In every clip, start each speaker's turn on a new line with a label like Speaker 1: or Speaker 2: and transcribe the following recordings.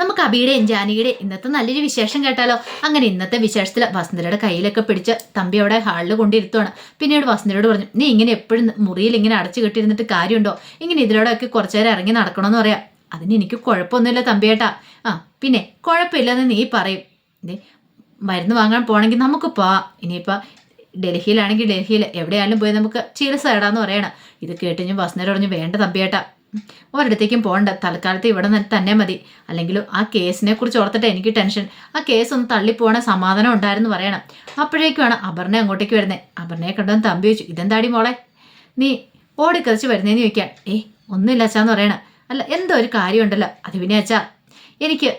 Speaker 1: നമുക്ക് അബിയുടെയും ജാനകിയുടെയും ഇന്നത്തെ നല്ലൊരു വിശേഷം കേട്ടാലോ. അങ്ങനെ ഇന്നത്തെ വിശേഷത്തിൽ വസുന്ധരയുടെ കയ്യിലൊക്കെ പിടിച്ച് തമ്പി അവിടെ ഹാളിൽ കൊണ്ടിരുത്തുവാണ്. പിന്നീട് വസുന്ധരയോട് പറഞ്ഞു, നീ ഇങ്ങനെ എപ്പോഴും മുറിയിൽ ഇങ്ങനെ അടച്ചു കെട്ടിയിരുന്നിട്ട് കാര്യമുണ്ടോ? ഇങ്ങനെ ഇതിലൂടെയൊക്കെ കുറച്ചു നേരം ഇറങ്ങി നടക്കണമെന്ന് പറയാം. അതിന് എനിക്ക് കുഴപ്പമൊന്നുമില്ല തമ്പിയേട്ടാ. പിന്നെ കുഴപ്പമില്ലെന്ന് നീ പറയും. മരുന്ന് വാങ്ങാൻ പോകണമെങ്കിൽ നമുക്ക് പോവാം. ഇനിയിപ്പോൾ ഡൽഹിയിലാണെങ്കിൽ ഡൽഹിയിൽ എവിടെയായാലും പോയി നമുക്ക് ചികിത്സ ഇടാന്ന് പറയണം. ഇത് കേട്ട് ഞാൻ വസുന്ധര പറഞ്ഞു, വേണ്ട തമ്പിയേട്ടാ, ഒരിടത്തേക്കും പോകണ്ട, തൽക്കാലത്ത് ഇവിടെ തന്നെ മതി. അല്ലെങ്കിലും ആ കേസിനെ കുറിച്ച് ഓർത്തിട്ട് എനിക്ക് ടെൻഷൻ. ആ കേസ് ഒന്ന് തള്ളിപ്പോണ സമാധാനം ഉണ്ടായിരുന്നു പറയണം. അപ്പോഴേക്കുമാണ് അപർണ അങ്ങോട്ടേക്ക് വരുന്നത്. അപർണയെ കണ്ടെന്ന് തമ്പി ചോദിച്ചു, ഇതെന്താടി മോളെ നീ ഓടിക്കറിച്ച് വരുന്നേന്ന് ചോദിക്കാൻ. ഒന്നുമില്ല അച്ഛാന്ന് പറയണം. അല്ല എന്തോ ഒരു കാര്യമുണ്ടല്ലോ. അത് പിന്നെ അച്ഛാ, എനിക്ക്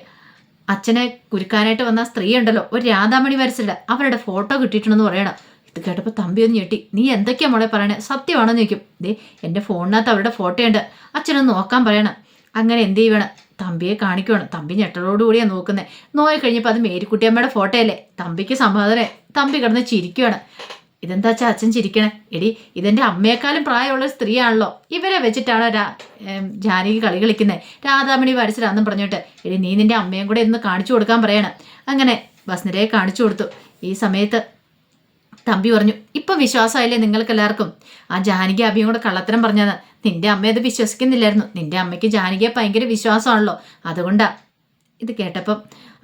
Speaker 1: അച്ഛനെ കുരുക്കാനായിട്ട് വന്ന സ്ത്രീ ഉണ്ടല്ലോ, ഒരു രാധാമണി വരച്ചില്ല, അവരുടെ ഫോട്ടോ കിട്ടിയിട്ടുണ്ടെന്ന് പറയണം. ഇത് കേട്ടപ്പോൾ തമ്പി ഒന്ന് ഞെട്ടി. നീ എന്തൊക്കെയാ മോളെ പറയണേ, സത്യമാണെന്ന് ചോദിക്കും. എൻ്റെ ഫോണിനകത്ത് അവരുടെ ഫോട്ടോ ഉണ്ട്, അച്ഛനൊന്ന് നോക്കാൻ പറയണം. അങ്ങനെ എന്ത് ചെയ്യണം, തമ്പിയെ കാണിക്കുവാണ്. തമ്പി ഞെട്ടലോടുകൂടിയാണ് നോക്കുന്നത്. നോയി കഴിഞ്ഞപ്പോൾ അത് മേരിക്കുട്ടിയമ്മയുടെ ഫോട്ടോ അല്ലേ. തമ്പിക്ക് സമാധാനം. തമ്പി കിടന്ന് ചിരിക്കുവാണ്. ഇതെന്താ വെച്ചാൽ അച്ഛൻ ചിരിക്കണേ? എടി, ഇതെൻ്റെ അമ്മയെക്കാളും പ്രായമുള്ള സ്ത്രീയാണല്ലോ. ഇവരെ വെച്ചിട്ടാണോ ജാനകി കളി കളിക്കുന്നത്? രാധാമണി വരച്ചിലാന്നും പറഞ്ഞിട്ട്. എടി, നീ നിൻ്റെ അമ്മയും കൂടെ ഒന്ന് കാണിച്ചു കൊടുക്കാൻ പറയണം. അങ്ങനെ വസുന്ധരയെ കാണിച്ചു കൊടുത്തു. ഈ സമയത്ത് തമ്പി പറഞ്ഞു, ഇപ്പം വിശ്വാസമായില്ലേ നിങ്ങൾക്ക് എല്ലാവർക്കും? ആ ജാനകി അഭിയും കൂടെ കള്ളത്തരം പറഞ്ഞത്. നിന്റെ അമ്മ അത് വിശ്വസിക്കുന്നില്ലായിരുന്നു. നിന്റെ അമ്മയ്ക്ക് ജാനകിയെ ഭയങ്കര വിശ്വാസമാണല്ലോ, അതുകൊണ്ടാ. ഇത് കേട്ടപ്പം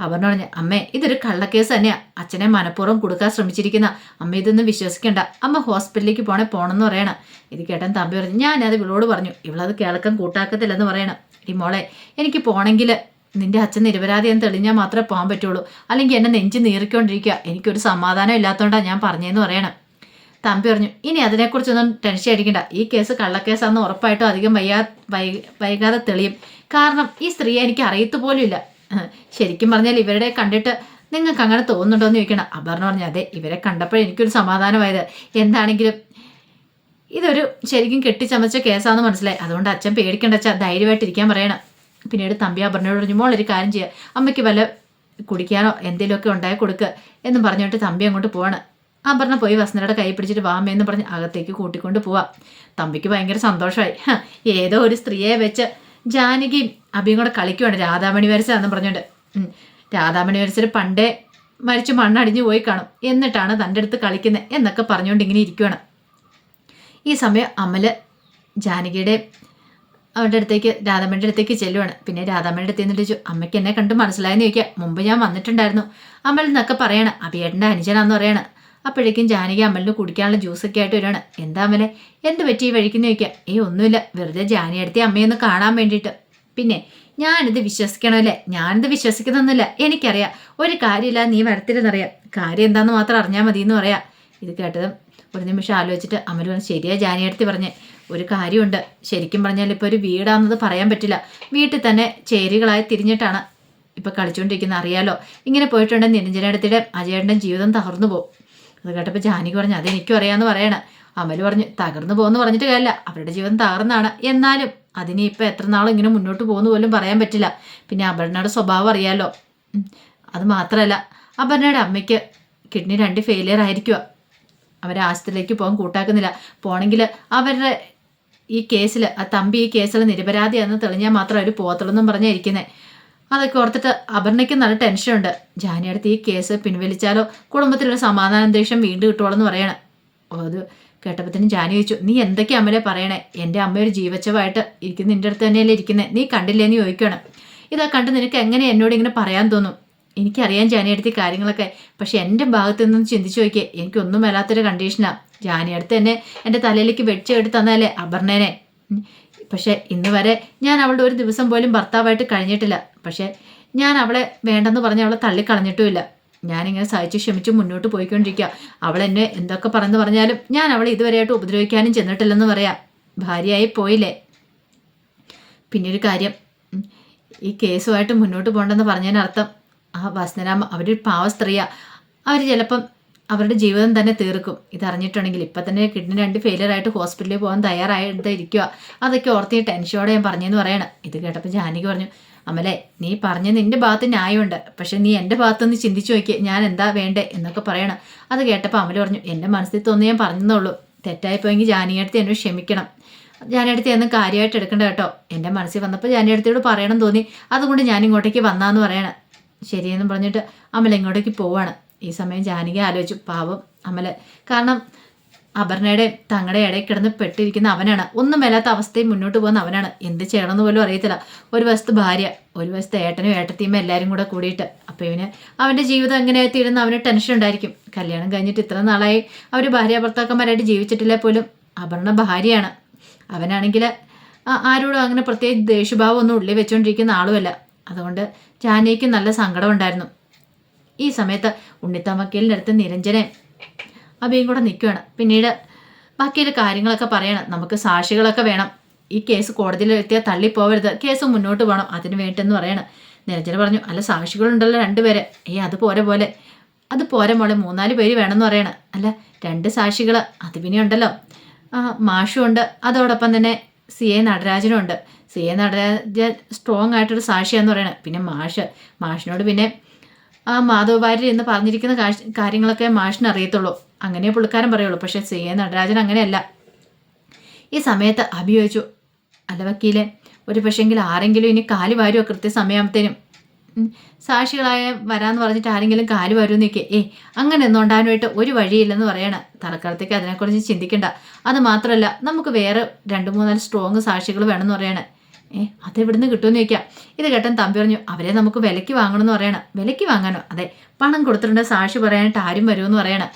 Speaker 1: അപർണ പറഞ്ഞു, അമ്മേ ഇതൊരു കള്ളക്കേസ് തന്നെയാ. അച്ഛനെ മനഃപൂർവ്വം കൊടുക്കാൻ ശ്രമിച്ചിരിക്കുന്ന. അമ്മ ഇതൊന്നും വിശ്വസിക്കണ്ട. അമ്മ ഹോസ്പിറ്റലിലേക്ക് പോകണമെന്ന് പറയണം. ഇത് കേട്ടാൻ തമ്പി പറഞ്ഞു, ഞാനത് ഇവളോട് പറഞ്ഞു, ഇവളത് കേൾക്കാൻ കൂട്ടാക്കത്തില്ലെന്ന് പറയണം. ഈ മോളെ, എനിക്ക് പോണെങ്കിൽ നിന്റെ അച്ഛൻ നിരപരാധിയെന്ന് തെളിഞ്ഞാൽ മാത്രമേ പോകാൻ പറ്റുള്ളൂ. അല്ലെങ്കിൽ എന്നെ നെഞ്ച് നീറിക്കൊണ്ടിരിക്കുക. എനിക്കൊരു സമാധാനം ഇല്ലാത്തതുകൊണ്ടാണ് ഞാൻ പറഞ്ഞതെന്ന് പറയണം. തമ്പി പറഞ്ഞു, ഇനി അതിനെക്കുറിച്ചൊന്നും ടെൻഷൻ അടിക്കണ്ട. ഈ കേസ് കള്ളക്കേസാണെന്ന് ഉറപ്പായിട്ടും അധികം വൈകാതെ തെളിയും. കാരണം ഈ സ്ത്രീയെ എനിക്ക് അറിയത്തുപോലും ഇല്ല. ശരിക്കും പറഞ്ഞാൽ ഇവരുടെ കണ്ടിട്ട് നിങ്ങൾക്ക് അങ്ങനെ തോന്നുന്നുണ്ടോ എന്ന് ചോദിക്കണം. അപർണ പറഞ്ഞു, അതെ, ഇവരെ കണ്ടപ്പോൾ എനിക്കൊരു സമാധാനമായത്. എന്താണെങ്കിലും ഇതൊരു ശരിക്കും കെട്ടിച്ചമച്ച കേസാണെന്ന് മനസ്സിലായി. അതുകൊണ്ട് അച്ഛൻ പേടിക്കേണ്ട, അച്ഛാ ധൈര്യമായിട്ടിരിക്കാൻ പറയണം. പിന്നീട് തമ്പി അപർണയോട് പറഞ്ഞു, മോളൊരു കാര്യം ചെയ്യുക, അമ്മയ്ക്ക് വല്ല കുടിക്കാനോ എന്തെങ്കിലുമൊക്കെ ഉണ്ടാക്കി കൊടുക്കുക എന്നും പറഞ്ഞിട്ട് തമ്പി അങ്ങോട്ട് പോവാണ്. അപർണ പോയി വസുന്ധരയുടെ കൈ പിടിച്ചിട്ട് വാമയെന്ന് പറഞ്ഞ് അകത്തേക്ക് കൂട്ടിക്കൊണ്ട് പോവാം. തമ്പിക്ക് ഭയങ്കര സന്തോഷമായി. ഏതോ ഒരു സ്ത്രീയെ വെച്ച് ജാനകിയും അഭിയും കൂടെ കളിക്കുവാണ്. രാധാമണി വരച്ചതെന്ന് പറഞ്ഞുകൊണ്ട്. രാധാമണി വരച്ചത് പണ്ടേ മരിച്ചു മണ്ണടിഞ്ഞു പോയി കാണും, എന്നിട്ടാണ് തൻ്റെ അടുത്ത് കളിക്കുന്നത് എന്നൊക്കെ പറഞ്ഞുകൊണ്ട് ഇങ്ങനെ ഇരിക്കുവാണ്. ഈ സമയം അമല് ജാനകിയുടെ അവരുടെ അടുത്തേക്ക് രാധാമണിയുടെ അടുത്തേക്ക് ചെല്ലുവാണ്. പിന്നെ രാധാമണിയുടെ അടുത്ത് നിന്നിട്ട് ചോദിച്ചു, അമ്മയ്ക്ക് എന്നെ കണ്ട് മനസ്സിലായെന്ന് ചോദിക്കുക. മുമ്പ് ഞാൻ വന്നിട്ടുണ്ടായിരുന്നു അമൽ എന്നൊക്കെ പറയണം. അഭിയേട്ടൻ്റെ അനുജനാന്ന് പറയണം. അപ്പോഴേക്കും ജാനകി അമലിന് കുടിക്കാനുള്ള ജ്യൂസൊക്കെ ആയിട്ട് വരികയാണ്. എന്താ അമലെ, എന്ത് പറ്റി ഈ വഴിക്കെന്ന് ചോദിക്കുക. ഒന്നുമില്ല, വെറുതെ ജാനിയടുത്തി അമ്മയൊന്ന് കാണാൻ വേണ്ടിയിട്ട്. പിന്നെ ഞാനിത് വിശ്വസിക്കണമല്ലേ? ഞാനിത് വിശ്വസിക്കുന്നൊന്നുമില്ല, എനിക്കറിയാം. ഒരു കാര്യമില്ല, നീ വരത്തില്ലെന്നറിയാം. കാര്യം എന്താണെന്ന് മാത്രം അറിഞ്ഞാൽ മതി എന്ന് പറയാം. ഇത് കേട്ടതും ഒരു നിമിഷം ആലോചിച്ചിട്ട് അമൽ പറഞ്ഞു, ശരിയാ ജാനിയടുത്തി പറഞ്ഞേ, ഒരു കാര്യമുണ്ട്. ശരിക്കും പറഞ്ഞാൽ ഇപ്പോൾ ഒരു വീടാണെന്നത് പറയാൻ പറ്റില്ല. വീട്ടിൽ തന്നെ ചേരികളായി തിരിഞ്ഞിട്ടാണ് ഇപ്പോൾ കളിച്ചുകൊണ്ടിരിക്കുന്നത്, അറിയാലോ. ഇങ്ങനെ പോയിട്ടുണ്ടെങ്കിൽ നിരഞ്ജനയുടെ അജയേട്ടൻ്റെ ജീവിതം തകർന്നു പോകും. അത് കേട്ടപ്പോൾ ജാനകി പറഞ്ഞു, അതെനിക്കും അറിയാമെന്ന് പറയണം. അമൽ പറഞ്ഞു, തകർന്നു പോകുമെന്ന് പറഞ്ഞിട്ട് കാര്യമില്ല, അവരുടെ ജീവിതം തകർന്നാണ്. എന്നാലും അതിന് ഇപ്പം എത്ര നാളും ഇങ്ങനെ മുന്നോട്ട് പോകുന്നു പോലും പറയാൻ പറ്റില്ല. പിന്നെ അപർണയുടെ സ്വഭാവം അറിയാലോ. അത് മാത്രമല്ല, അപർണയുടെ അമ്മയ്ക്ക് കിഡ്നി 2 ഫെയിലിയർ ആയിരിക്കുക. അവരെ ആശുപത്രിയിലേക്ക് പോകാൻ കൂട്ടാക്കുന്നില്ല. പോണെങ്കിൽ അവരുടെ ഈ കേസിൽ ആ തമ്പി ഈ കേസിൽ നിരപരാധിയാണെന്ന് തെളിഞ്ഞാൽ മാത്രം അവർ പോകത്തുള്ളൂ എന്നും പറഞ്ഞായിരിക്കുന്നത്. അതൊക്കെ ഓർത്തിട്ട് അപർണയ്ക്ക് നല്ല ടെൻഷനുണ്ട്. ജാനിയടുത്ത് ഈ കേസ് പിൻവലിച്ചാലോ കുടുംബത്തിലൊരു സമാധാന അന്തരീക്ഷം വീണ്ടും കിട്ടുവോളെന്ന് പറയണം. അത് കേട്ടപ്പോഴത്തേനും ജാനി ചോദിച്ചു, നീ എന്തൊക്കെയാ അമ്മലെ പറയണേ? എൻ്റെ അമ്മ ഒരു ജീവച്ചവായിട്ട് ഇരിക്കുന്ന നിൻ്റെ അടുത്ത് തന്നെയല്ലേ ഇരിക്കുന്നത്, നീ കണ്ടില്ലേന്ന് ചോദിക്കണം. ഇതാ കണ്ട് നിനക്ക് എങ്ങനെ എന്നോട് ഇങ്ങനെ പറയാൻ തോന്നും? എനിക്കറിയാൻ ജാനിയടുത്ത് ഈ കാര്യങ്ങളൊക്കെ, പക്ഷെ എൻ്റെ ഭാഗത്ത് നിന്നും ചിന്തിച്ചു നോക്കിയേ, എനിക്കൊന്നും വരാത്തൊരു കണ്ടീഷനാണ്. ജാനിയടുത്ത് എന്നെ എൻ്റെ തലയിലേക്ക് വെച്ചെടുത്ത് തന്നല്ലേ അപർണേനെ. പക്ഷേ ഇന്ന് വരെ ഞാൻ അവളുടെ ഒരു ദിവസം പോലും ഭർത്താവായിട്ട് കഴിഞ്ഞിട്ടില്ല. പക്ഷേ ഞാൻ അവളെ വേണ്ടെന്ന് പറഞ്ഞ് അവളെ തള്ളിക്കളഞ്ഞിട്ടുമില്ല. ഞാനിങ്ങനെ സഹിച്ച് ക്ഷമിച്ച് മുന്നോട്ട് പോയിക്കൊണ്ടിരിക്കുക. അവളെന്നെ എന്തൊക്കെ പറഞ്ഞാലും ഞാൻ അവളെ ഇതുവരെയായിട്ട് ഉപദ്രവിക്കാനും ചെന്നിട്ടില്ലെന്ന് പറയാം. ഭാര്യയായി പോയില്ലേ. പിന്നൊരു കാര്യം, ഈ കേസുമായിട്ട് മുന്നോട്ട് പോകണ്ടെന്ന് പറഞ്ഞതിനർത്ഥം ആ വസുന്ധരാമ്മ അവരൊരു പാവ സ്ത്രീയാണ്. അവർ ചിലപ്പം അവരുടെ ജീവിതം തന്നെ തീർക്കും. ഇതറിഞ്ഞിട്ടുണ്ടെങ്കിൽ ഇപ്പം തന്നെ കിഡ്നി 2 ഫെയിലിയർ ആയിട്ട് ഹോസ്പിറ്റലിൽ പോകാൻ തയ്യാറായിട്ടിരിക്കുക. അതൊക്കെ ഓർത്തി ടെൻഷനോടെ ഞാൻ പറഞ്ഞെന്ന് പറയണം. ഇത് കേട്ടപ്പോൾ ജാനകി പറഞ്ഞു, അമലേ, നീ പറഞ്ഞ നിന്റെ ഭാഗത്ത് ന്യായമുണ്ട്, പക്ഷെ നീ എൻ്റെ ഭാഗത്തൊന്ന് ചിന്തിച്ചു നോക്കിയേ, ഞാൻ എന്താ വേണ്ടേ എന്നൊക്കെ പറയണം. അത് കേട്ടപ്പോൾ അമല പറഞ്ഞു, എൻ്റെ മനസ്സിൽ തോന്നി ഞാൻ പറഞ്ഞെന്നുള്ളൂ, തെറ്റായിപ്പോയെങ്കിൽ ജാനിയടുത്ത് എന്നോട് ക്ഷമിക്കണം. ജാനടുത്ത് ഒന്നും കാര്യമായിട്ട് എടുക്കണ്ട കേട്ടോ. എൻ്റെ മനസ്സിൽ വന്നപ്പോൾ ജാനടുത്തോട് പറയണം തോന്നി, അതുകൊണ്ട് ഞാൻ ഇങ്ങോട്ടേക്ക് വന്നാന്ന് പറയണം. ശരിയെന്നും പറഞ്ഞിട്ട് അമല ഇങ്ങോട്ടേക്ക് പോവാണ്. ഈ സമയം ജാനകി ആലോചിച്ചു, പാവം അമല. കാരണം അപർണയുടെ തങ്ങളുടെ ഇടയിൽ കിടന്ന് പെട്ടിരിക്കുന്ന അവനാണ്. ഒന്നും മേലാത്ത അവസ്ഥയിൽ മുന്നോട്ട് പോകുന്ന അവനാണ്. എന്ത് ചെയ്യണമെന്ന് പോലും അറിയത്തില്ല. ഒരു വശത്ത് ഭാര്യ, ഒരു വശത്ത് ഏട്ടനും ഏട്ടത്തിയും എല്ലാവരും കൂടെ കൂടിയിട്ട്. അപ്പോൾ ഇവന് അവൻ്റെ ജീവിതം എങ്ങനെയായി തീരുന്ന അവന് ടെൻഷൻ ഉണ്ടായിരിക്കും. കല്യാണം കഴിഞ്ഞിട്ട് ഇത്ര നാളായി അവർ ഭാര്യ ഭർത്താക്കന്മാരായിട്ട് ജീവിച്ചിട്ടില്ല പോലും. അപർണ ഭാര്യയാണ്. അവനാണെങ്കിൽ ആരോടും അങ്ങനെ പ്രത്യേകിച്ച് ദേഷ്യഭാവം ഒന്നും ഉള്ളിൽ വെച്ചുകൊണ്ടിരിക്കുന്ന ആളുമല്ല. അതുകൊണ്ട് ജാനകിക്ക് നല്ല സങ്കടം ഉണ്ടായിരുന്നു. ഈ സമയത്ത് ഉണ്ണിത്തമ്മക്കലിൻ്റെ അടുത്ത് നിരഞ്ജനെ അഭിയും കൂടെ നിൽക്കുകയാണ്. പിന്നീട് ബാക്കിയുള്ള കാര്യങ്ങളൊക്കെ പറയണം. നമുക്ക് സാക്ഷികളൊക്കെ വേണം. ഈ കേസ് കോടതിയിൽ എത്തിയാൽ തള്ളിപ്പോവരുത്, കേസ് മുന്നോട്ട് പോകണം, അതിന് വേണ്ടെന്ന് പറയണം. നിരഞ്ജന പറഞ്ഞു, അല്ല സാക്ഷികളുണ്ടല്ലോ 2 പേര്. അത് അത് പോരെ മോളെ, 3-4 പേര് വേണമെന്ന് പറയണം. അല്ല 2 സാക്ഷികൾ അത് പിന്നെ ഉണ്ടല്ലോ, മാഷും ഉണ്ട്, അതോടൊപ്പം തന്നെ CA നടരാജനും ഉണ്ട്. CA നടരാജൻ സ്ട്രോങ് ആയിട്ടൊരു സാക്ഷിയാന്ന് പറയണം. പിന്നെ മാഷിനോട് പിന്നെ മാധവ് വാര്യർ എന്ന് പറഞ്ഞിരിക്കുന്ന കാര്യങ്ങളൊക്കെ മാഷിന് അറിയത്തുള്ളൂ, അങ്ങനെ പുള്ളിക്കാരൻ പറയുള്ളൂ. പക്ഷേ CA നടരാജൻ അങ്ങനെയല്ല. ഈ സമയത്ത് അഭി ചോദിച്ചു, അല്ല വക്കീലെ, ഒരു പക്ഷേങ്കിൽ ആരെങ്കിലും ഇനി കാല് വാരുമോ കൃത്യസമയത്തേനും? സാക്ഷികളായ വരാമെന്ന് പറഞ്ഞിട്ട് ആരെങ്കിലും കാല് വരുമെന്ന് നിൽക്കേ, അങ്ങനെ ഒന്നും ഉണ്ടാകാനായിട്ട് ഒരു വഴിയില്ലെന്ന് പറയണം. തൽക്കാലത്തേക്ക് അതിനെക്കുറിച്ച് ചിന്തിക്കണ്ട. അത് മാത്രമല്ല, നമുക്ക് വേറെ 2-3-4 സ്ട്രോങ് സാക്ഷികൾ വേണമെന്ന് പറയണേ. അതെവിടുന്ന് കിട്ടുമെന്ന് ചോദിക്കാം. ഇത് കേട്ടൻ തമ്പി പറഞ്ഞു, അവരെ നമുക്ക് വിലയ്ക്ക് വാങ്ങണമെന്ന് പറയണം. വിലയ്ക്ക് വാങ്ങാനോ? അതെ, പണം കൊടുത്തിട്ടുണ്ട്, സാക്ഷി പറയാനായിട്ട് ആരും വരുമെന്ന് പറയണം.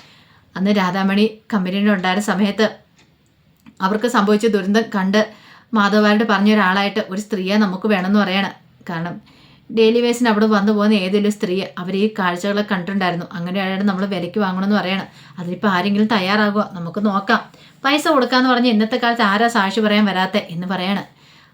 Speaker 1: അന്ന് രാധാമണി കമ്പനിയിൽ ഉണ്ടായിരുന്ന സമയത്ത് അവർക്ക് സംഭവിച്ച ദുരന്തം കണ്ട് മാധവവാരുടെ പറഞ്ഞ ഒരാളായിട്ട് ഒരു സ്ത്രീയെ നമുക്ക് വേണമെന്ന് പറയണം. കാരണം ഡെയിലി വേസിന് അവിടെ വന്നു പോകുന്ന ഏതെങ്കിലും സ്ത്രീ അവർ ഈ കാഴ്ചകളെ കണ്ടിട്ടുണ്ടായിരുന്നു. അങ്ങനെയാണ് നമ്മൾ വിലയ്ക്ക് വാങ്ങണമെന്ന് പറയണം. അതിലിപ്പോൾ ആരെങ്കിലും തയ്യാറാകുമോ? നമുക്ക് നോക്കാം. പൈസ കൊടുക്കാമെന്ന് പറഞ്ഞ് ഇന്നത്തെ കാലത്ത് ആരാ സാക്ഷി പറയാൻ വരാത്തെ എന്ന് പറയണം.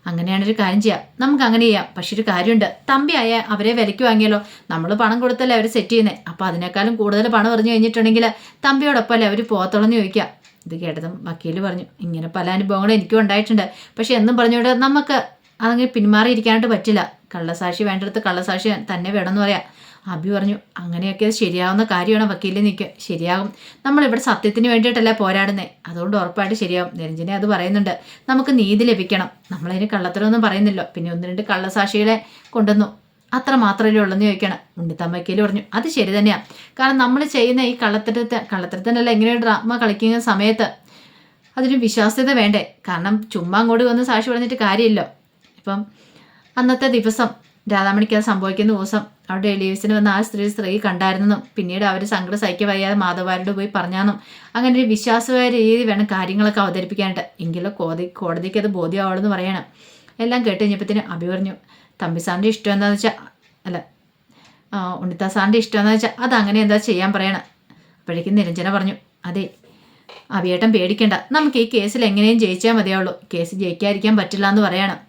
Speaker 1: അങ്ങനെയാണൊരു കാര്യം ചെയ്യാം, നമുക്ക് അങ്ങനെ ചെയ്യാം. പക്ഷെ ഒരു കാര്യമുണ്ട്, തമ്പി ആയ അവരെ വിലയ്ക്ക് വാങ്ങിയല്ലോ, നമ്മൾ പണം കൊടുത്തല്ലേ അവർ സെറ്റ് ചെയ്യുന്നത്. അപ്പോൾ അതിനേക്കാളും കൂടുതൽ പണം എറിഞ്ഞു കഴിഞ്ഞിട്ടുണ്ടെങ്കിൽ തമ്പിയോടൊപ്പമല്ലേ അവർ പോകത്തുള്ളെന്ന് ചോദിക്കാം. ഇത് കേട്ടതും വക്കീൽ പറഞ്ഞു, ഇങ്ങനെ പല അനുഭവങ്ങളും എനിക്കും ഉണ്ടായിട്ടുണ്ട്. പക്ഷെ എന്നും പറഞ്ഞുകൊണ്ട് നമുക്ക് അതങ്ങനെ പിന്മാറിയിരിക്കാനായിട്ട് പറ്റില്ല. കള്ളസാക്ഷി വേണ്ടടുത്ത് കള്ളസാക്ഷി തന്നെ വേണമെന്ന് പറയാം. അഭി പറഞ്ഞു, അങ്ങനെയൊക്കെ ശരിയാവുന്ന കാര്യമാണ് വക്കീലിൽ നിൽക്കുക. ശരിയാകും, നമ്മളിവിടെ സത്യത്തിന് വേണ്ടിയിട്ടല്ല പോരാടുന്നത്, അതുകൊണ്ട് ഉറപ്പായിട്ട് ശരിയാവും. നിരഞ്ജനെ അത് പറയുന്നുണ്ട്, നമുക്ക് നീതി ലഭിക്കണം. നമ്മളതിന് കള്ളത്തരമൊന്നും പറയുന്നില്ലോ. പിന്നെ 1-2 കള്ളസാക്ഷികളെ കൊണ്ടുവന്നു, അത്ര മാത്രമല്ലേ ഉള്ളെന്ന് ചോദിക്കണം. ഉണ്ണിത്തമ്മക്കയിൽ പറഞ്ഞു, അത് ശരി തന്നെയാണ്. കാരണം നമ്മൾ ചെയ്യുന്ന ഈ കള്ളത്തരത്തിനല്ല ഇങ്ങനെ ഡ്രാമ കളിക്കുന്ന സമയത്ത് അതിന് വിശ്വാസ്യത വേണ്ടേ? കാരണം ചുമ്മാ അങ്ങോട്ട് വന്ന് സാക്ഷി പറഞ്ഞിട്ട് കാര്യമില്ലോ. ഇപ്പം അന്നത്തെ ദിവസം രാധാമണിക്ക് അത് സംഭവിക്കുന്ന ദിവസം അവിടെ ഡെലിവേഴ്സിന് വന്ന ആ സ്ത്രീ കണ്ടായിരുന്നെന്നും പിന്നീട് അവർ സങ്കടം സഹിക്കാൻ വയ്യാതെ മാധവവാരോട് പോയി പറഞ്ഞാന്നും അങ്ങനെ ഒരു വിശ്വാസമായ രീതി വേണം കാര്യങ്ങളൊക്കെ അവതരിപ്പിക്കാനായിട്ട്. എങ്കിലും കോടതിക്ക് അത് ബോധ്യമാവുള്ളൂ പറയണം. എല്ലാം കേട്ട് കഴിഞ്ഞപ്പോഴത്തേന് അഭി പറഞ്ഞു, തമ്പി സാറിൻ്റെ ഇഷ്ടം എന്താണെന്ന് വെച്ചാൽ, അല്ല ഉണ്ണിത്താ സാറിൻ്റെ ഇഷ്ടം എന്താണെന്ന് വെച്ചാൽ അതങ്ങനെ എന്താ ചെയ്യാൻ പറയണം. അപ്പോഴേക്കും നിരഞ്ജന പറഞ്ഞു, അതെ അഭിയേട്ടൻ പേടിക്കണ്ട, നമുക്ക് ഈ കേസിൽ എങ്ങനെയും ജയിച്ചാൽ മതിയാവുള്ളൂ, കേസ് ജയിക്കാതിരിക്കാൻ പറ്റില്ല എന്ന് പറയണം.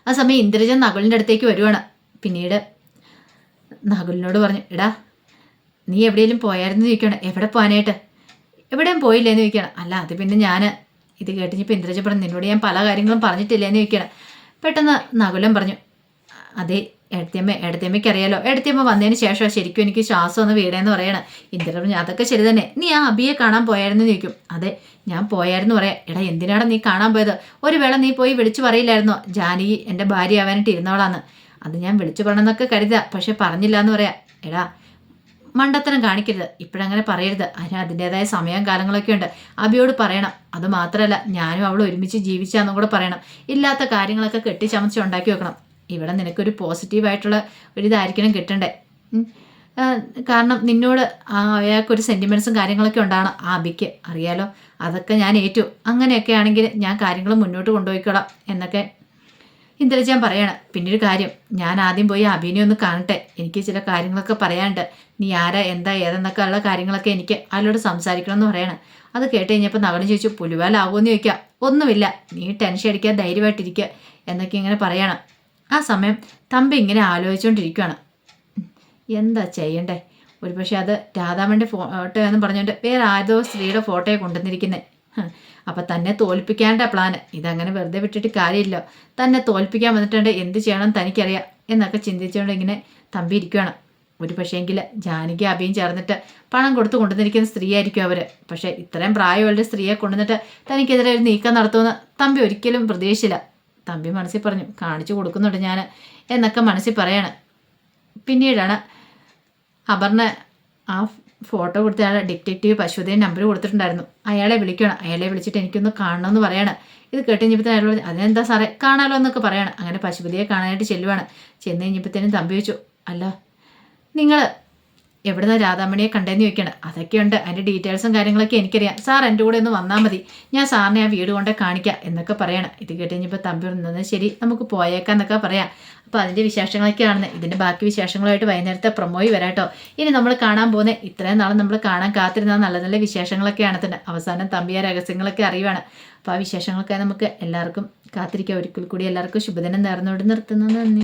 Speaker 1: ആ സമയം ഇന്ദ്രജൻ നകുലിൻ്റെ അടുത്തേക്ക് വരുവാണ്. പിന്നീട് നകുലിനോട് പറഞ്ഞു, എടാ നീ എവിടെയെങ്കിലും പോയായിരുന്നു ചോദിക്കണം. എവിടെ പോകാനായിട്ട്? എവിടെയും പോയില്ലേന്ന് ചോദിക്കണം. അല്ല അത് പിന്നെ ഞാൻ ഇത് കേട്ടിപ്പോൾ ഇന്ദ്രജൻ പറഞ്ഞു, നിന്നോട് ഞാൻ പല കാര്യങ്ങളും പറഞ്ഞിട്ടില്ലേന്ന് ചോദിക്കണം. പെട്ടെന്ന് നകുലൻ പറഞ്ഞു, അതെ എടത്തിയമ്മയ്ക്ക് അറിയാലോ, എടത്തിയമ്മ വന്നതിന് ശേഷം ശരിക്കും എനിക്ക് ശ്വാസം ഒന്ന് വീടേന്ന് പറയണം. ഇന്ദ്ര പറഞ്ഞു, അതൊക്കെ ശരി തന്നെ, നീ ആ അബിയെ കാണാൻ പോയായിരുന്നു ചോദിക്കും. അതെ ഞാൻ പോയായിരുന്നു പറയാം. എടാ എന്തിനാണ് നീ കാണാൻ പോയത്? ഒരു വേള നീ പോയി വിളിച്ചു പറയില്ലായിരുന്നോ ജാനകി എൻ്റെ ഭാര്യ ആവാനായിട്ട് ഇരുന്നവളാന്ന്? അത് ഞാൻ വിളിച്ചു പറയണമെന്നൊക്കെ കരുതുക, പക്ഷെ പറഞ്ഞില്ല എന്ന് പറയാം. എടാ മണ്ടത്തരം കാണിക്കരുത്, ഇപ്പോഴങ്ങനെ പറയരുത്, അതിന് അതിൻ്റെതായ സമയം കാലങ്ങളൊക്കെ ഉണ്ട്. അബിയോട് പറയണം. അത് മാത്രമല്ല ഞാനും അവൾ ഒരുമിച്ച് ജീവിച്ചാന്നും കൂടെ പറയണം. ഇല്ലാത്ത കാര്യങ്ങളൊക്കെ കെട്ടിച്ചമച്ച് ഉണ്ടാക്കി വെക്കണം. ഇവിടെ നിനക്കൊരു പോസിറ്റീവായിട്ടുള്ള ഒരിതായിരിക്കണം കിട്ടണ്ടേ. കാരണം നിന്നോട് അയാൾക്കൊരു സെൻറ്റിമെൻറ്റ്സും കാര്യങ്ങളൊക്കെ ഉണ്ടാകണം. ആ അബിക്ക് അറിയാലോ, അതൊക്കെ ഞാൻ ഏറ്റു. അങ്ങനെയൊക്കെ ആണെങ്കിൽ ഞാൻ കാര്യങ്ങൾ മുന്നോട്ട് കൊണ്ടുപോയിക്കോളാം എന്നൊക്കെ ഇന്ദ്രജാൻ പറയണം. പിന്നൊരു കാര്യം, ഞാൻ ആദ്യം പോയി അഭിനെ ഒന്ന് കാണട്ടെ, എനിക്ക് ചില കാര്യങ്ങളൊക്കെ പറയാനുണ്ട്. നീ ആരാ എന്താ ഏതെന്നൊക്കെ ഉള്ള കാര്യങ്ങളൊക്കെ എനിക്ക് അതിലോട് സംസാരിക്കണമെന്ന് പറയണം. അത് കേട്ട് കഴിഞ്ഞപ്പോൾ നഗരം ചോദിച്ചു, പുലിവാലാവുമെന്ന് ചോദിക്കാം. ഒന്നുമില്ല, നീ ടെൻഷൻ അടിക്കാൻ ധൈര്യമായിട്ടിരിക്കുക എന്നൊക്കെ ഇങ്ങനെ പറയണം. ആ സമയം തമ്പി ഇങ്ങനെ ആലോചിച്ചുകൊണ്ടിരിക്കുകയാണ്, എന്താ ചെയ്യണ്ടേ. ഒരു പക്ഷേ അത് രാധാമൻ്റെ ഫോട്ടോ എന്ന് പറഞ്ഞുകൊണ്ട് വേറെ ആരോ സ്ത്രീയുടെ ഫോട്ടോയെ കൊണ്ടുവന്നിരിക്കുന്നത്. അപ്പം തന്നെ തോൽപ്പിക്കാൻ്റെ പ്ലാന്. ഇതങ്ങനെ വെറുതെ വിട്ടിട്ട് കാര്യമില്ല, തന്നെ തോൽപ്പിക്കാൻ വന്നിട്ടുണ്ട്, എന്ത് ചെയ്യണം തനിക്കറിയാം എന്നൊക്കെ ചിന്തിച്ചുകൊണ്ട് ഇങ്ങനെ തമ്പി ഇരിക്കുകയാണ്. ഒരു പക്ഷേങ്കിൽ ജാനകി അഭിയും ചേർന്നിട്ട് പണം കൊടുത്ത് കൊണ്ടുവന്നിരിക്കുന്ന സ്ത്രീയായിരിക്കും അവർ. പക്ഷേ ഇത്രയും പ്രായമുള്ള സ്ത്രീയെ കൊണ്ടുവന്നിട്ട് തനിക്കെതിരെ ഒരു നീക്കം നടത്തുമെന്ന് തമ്പി ഒരിക്കലും പ്രതീക്ഷിച്ചില്ല. തമ്പി മനസ്സിൽ പറഞ്ഞു, കാണിച്ചു കൊടുക്കുന്നുണ്ട് ഞാൻ എന്നൊക്കെ മനസ്സിൽ പറയാണ്. പിന്നീടാണ് അപർണ ആ ഫോട്ടോ കൊടുത്ത അയാൾ ഡിറ്റക്റ്റീവ് പശുപതിയുടെ നമ്പർ കൊടുത്തിട്ടുണ്ടായിരുന്നു. അയാളെ വിളിക്കണം. അയാളെ വിളിച്ചിട്ട് എനിക്കൊന്ന് കാണണമെന്ന് പറയാണ്. ഇത് കേട്ട് കഴിഞ്ഞപ്പോഴത്തേനും അയാൾ പറഞ്ഞു, അതെന്താ സാറേ കാണാലോ എന്നൊക്കെ പറയാണ്. അങ്ങനെ പശുപതിയെ കാണാനായിട്ട് ചെല്ലുവാണ്. ചെന്ന് കഴിഞ്ഞപ്പോഴത്തേനും തമ്പി വെച്ചു, അല്ല നിങ്ങൾ എവിടുന്ന രാധാമണിയെ കണ്ടേന്ന് ചോദിക്കണം. അതൊക്കെയുണ്ട്, അതിൻ്റെ ഡീറ്റെയിൽസും കാര്യങ്ങളൊക്കെ എനിക്കറിയാം. സാർ എൻ്റെ കൂടെ ഒന്ന് വന്നാൽ മതി, ഞാൻ സാറിനെ ആ വീട് കൊണ്ടേ കാണിക്കാം എന്നൊക്കെ പറയണം. ഇത് കേട്ട് കഴിഞ്ഞപ്പോൾ തമ്പി പറഞ്ഞത് ശരി നമുക്ക് പോയേക്കാം എന്നൊക്കെ പറയാം. അപ്പോൾ അതിൻ്റെ വിശേഷങ്ങളൊക്കെ ആണെന്ന്. ഇതിൻ്റെ ബാക്കി വിശേഷങ്ങളുമായിട്ട് വൈകുന്നേരത്തെ പ്രൊമോയി വരാട്ടോ. ഇനി നമ്മൾ കാണാൻ പോകുന്ന ഇത്രയും നാളും നമ്മൾ കാണാൻ കാത്തിരുന്ന നല്ല നല്ല വിശേഷങ്ങളൊക്കെയാണ് തന്നെ. അവസാനം തമ്പി ആ രഹസ്യങ്ങളൊക്കെ അറിയുവാണ്. അപ്പോൾ ആ വിശേഷങ്ങളൊക്കെ നമുക്ക് എല്ലാവർക്കും കാത്തിരിക്കാം. ഒരിക്കൽ കൂടി എല്ലാവർക്കും ശുഭദിനം നേർന്നുകൊണ്ട് നിർത്തുന്നത്. നന്ദി.